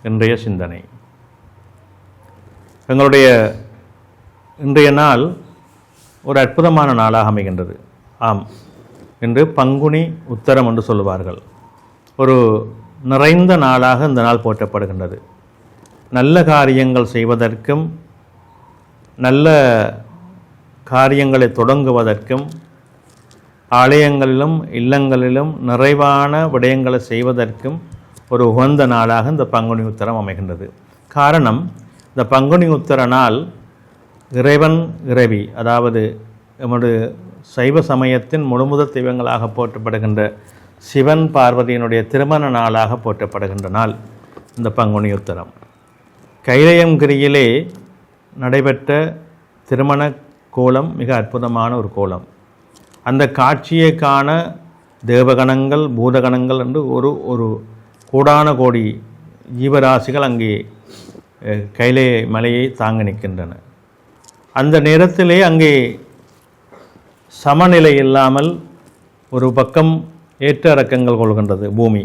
இன்றைய சிந்தனை. எங்களுடைய இன்றைய நாள் ஒரு அற்புதமான நாளாக அமைகின்றது. ஆம், இன்று பங்குனி உத்தரம் என்று சொல்லுவார்கள். ஒரு நிறைந்த நாளாக இந்த நாள் போற்றப்படுகின்றது. நல்ல காரியங்கள் செய்வதற்கும் நல்ல காரியங்களை தொடங்குவதற்கும் ஆலயங்களிலும் இல்லங்களிலும் நிறைவான விடயங்களை செய்வதற்கும் ஒரு உகந்த நாளாக இந்த பங்குனி உத்தரம் அமைகின்றது. காரணம், இந்த பங்குனி உத்தர நாள் இறைவன் இறைவி, அதாவது எமது சைவ சமயத்தின் முழுமுதற் தெய்வங்களாக போற்றப்படுகின்ற சிவன் பார்வதியினுடைய திருமண நாளாக போற்றப்படுகின்ற நாள் இந்த பங்குனி உத்தரம். கைலையங்கிரியிலே நடைபெற்ற திருமண கோலம் மிக அற்புதமான ஒரு கோலம். அந்த காட்சியை காண தேவகணங்கள் பூதகணங்கள் என்று ஒரு கோடான கோடி ஜீவராசிகள் அங்கே கைலை மலையை தாங்கி நிற்கின்றன. அந்த நேரத்திலே அங்கே சமநிலை இல்லாமல் ஒரு பக்கம் ஏற்ற இறக்கங்கள் கொள்கின்றது பூமி.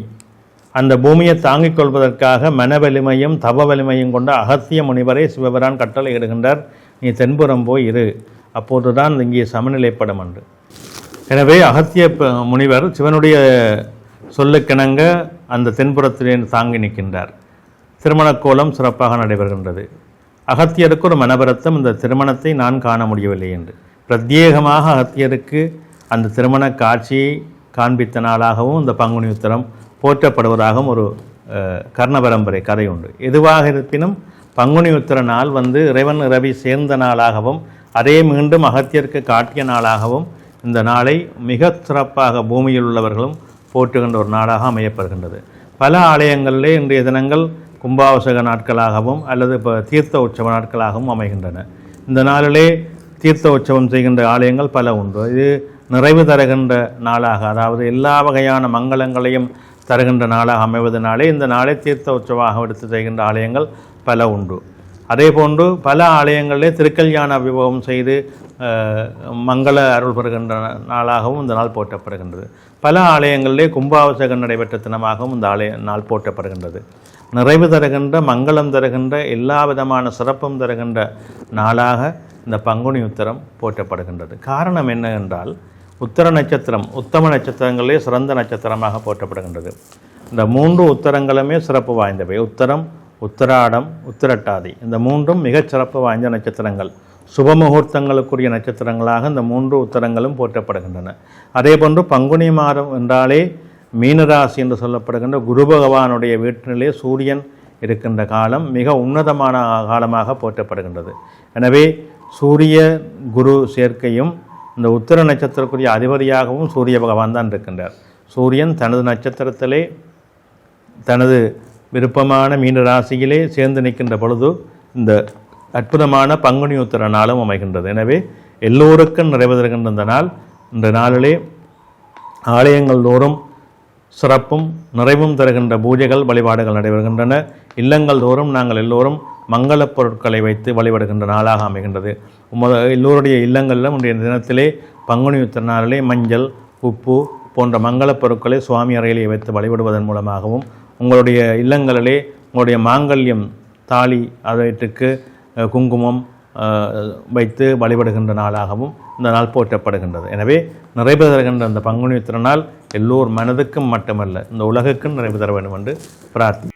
அந்த பூமியை தாங்கிக் கொள்வதற்காக மன வலிமையும் தவ வலிமையும் கொண்ட அகத்திய முனிவரை சிவபிரான் கட்டளை இடுகின்றார், நீ தென்புறம் போய் இரு, அப்போதுதான் இங்கே சமநிலைப்படும் என்று. எனவே அகத்திய முனிவர் சிவனுடைய சொல்லுக்கிணங்க அந்த தென்புறத்திலே தாங்கி நிற்கின்றார். திருமணக்கோலம் சிறப்பாக நடைபெறுகின்றது. அகத்தியருக்கு ஒரு மனவருத்தம், இந்த திருமணத்தை நான் காண முடியவில்லை என்று. பிரத்யேகமாக அகத்தியருக்கு அந்த திருமண காட்சியை காண்பித்த நாளாகவும் இந்த பங்குனி உத்தரம் போற்றப்படுவதாகவும் ஒரு கர்ண பரம்பரை கதை உண்டு. எதுவாக இருப்பினும் பங்குனி உத்தர நாள் இறைவன் இரவி சேர்ந்த நாளாகவும் அதே மீண்டும் அகத்தியருக்கு காட்டிய நாளாகவும் இந்த நாளை மிக சிறப்பாக பூமியில் உள்ளவர்களும் போற்றுகின்ற ஒரு நாளாக அமையப்படுகின்றது. பல ஆலயங்களிலே இன்றைய தினங்கள் கும்பாபிஷேக நாட்களாகவும் அல்லது இப்போ தீர்த்த உற்சவ நாட்களாகவும் அமைகின்றன. இந்த நாளிலே தீர்த்த உற்சவம் செய்கின்ற ஆலயங்கள் பல உண்டு. இது நிறைவு தருகின்ற நாளாக, அதாவது எல்லா வகையான மங்களங்களையும் தருகின்ற நாளாக அமைவதனாலே இந்த நாளை தீர்த்த உற்சவமாக எடுத்து செய்கின்ற ஆலயங்கள் பல உண்டு. அதே போன்று பல ஆலயங்களிலே திருக்கல்யாண விபவம் செய்து மங்கள அருள் பெறுகின்ற நாளாகவும் இந்த நாள் போற்றப்படுகின்றது. பல ஆலயங்களிலே கும்பாபிஷேகம் நடைபெற்ற தினமாகவும் இந்த நாள் போற்றப்படுகின்றது. நிறைவு தருகின்ற மங்களம் தருகின்ற எல்லா விதமான சிறப்பும் தருகின்ற நாளாக இந்த பங்குனி உத்தரம் போற்றப்படுகின்றது. காரணம் என்ன என்றால், உத்தர நட்சத்திரம் உத்தம நட்சத்திரங்களே சிறந்த நட்சத்திரமாக போற்றப்படுகின்றது. இந்த 3 உத்தரங்களுமே சிறப்பு வாய்ந்தவை. உத்தரம், உத்தராடம், உத்திரட்டாதி, இந்த 3ம் மிகச் சிறப்பு வாய்ந்த நட்சத்திரங்கள். சுபமுகூர்த்தங்களுக்குரிய நட்சத்திரங்களாக இந்த 3 உத்தரங்களும் போற்றப்படுகின்றன. அதே போன்று பங்குனி மாதம் என்றாலே மீனராசி என்று சொல்லப்படுகின்ற குரு பகவானுடைய வீட்டிலே சூரியன் இருக்கின்ற காலம் மிக உன்னதமான காலமாக போற்றப்படுகின்றது. எனவே சூரிய குரு சேர்க்கையும் இந்த உத்தர நட்சத்திரக்குரிய அதிபதியாகவும் சூரிய பகவான் தான் இருக்கின்றார். சூரியன் தனது நட்சத்திரத்திலே தனது விருப்பமான மீன ராசியிலே சேர்ந்து நிற்கின்ற பொழுது இந்த அற்புதமான பங்குனி உத்தர நாளும் அமைகின்றது. எனவே எல்லோருக்கும் நிறைவேறுகின்ற இந்த நாள், இந்த நாளிலே ஆலயங்கள் தோறும் சிறப்பும் நிறைவும் தருகின்ற பூஜைகள் வழிபாடுகள் நடைபெறுகின்றன. இல்லங்கள் தோறும் நாங்கள் எல்லோரும் மங்களப் பொருட்களை வைத்து வழிபடுகின்ற நாளாக அமைகின்றது. எல்லோருடைய இல்லங்களிலும் இன்றைய தினத்திலே பங்குனி உத்தர நாளிலே மஞ்சள், உப்பு போன்ற மங்களப் பொருட்களை சுவாமி அறையிலே வைத்து வழிபடுவதன் மூலமாகவும் உங்களுடைய இல்லங்களிலே உங்களுடைய மாங்கல்யம் தாலி அதற்கு குங்குமம் வைத்து வழிபடுகின்ற நாளாகவும் இந்த நாள் போற்றப்படுகின்றது. எனவே நிறைவு தருகின்ற அந்த பங்குனி உத்திர நாள் எல்லோர் மனதுக்கும் மட்டுமல்ல இந்த உலகுக்கும் நிறைவு தர வேண்டும் என்று பிரார்த்தி.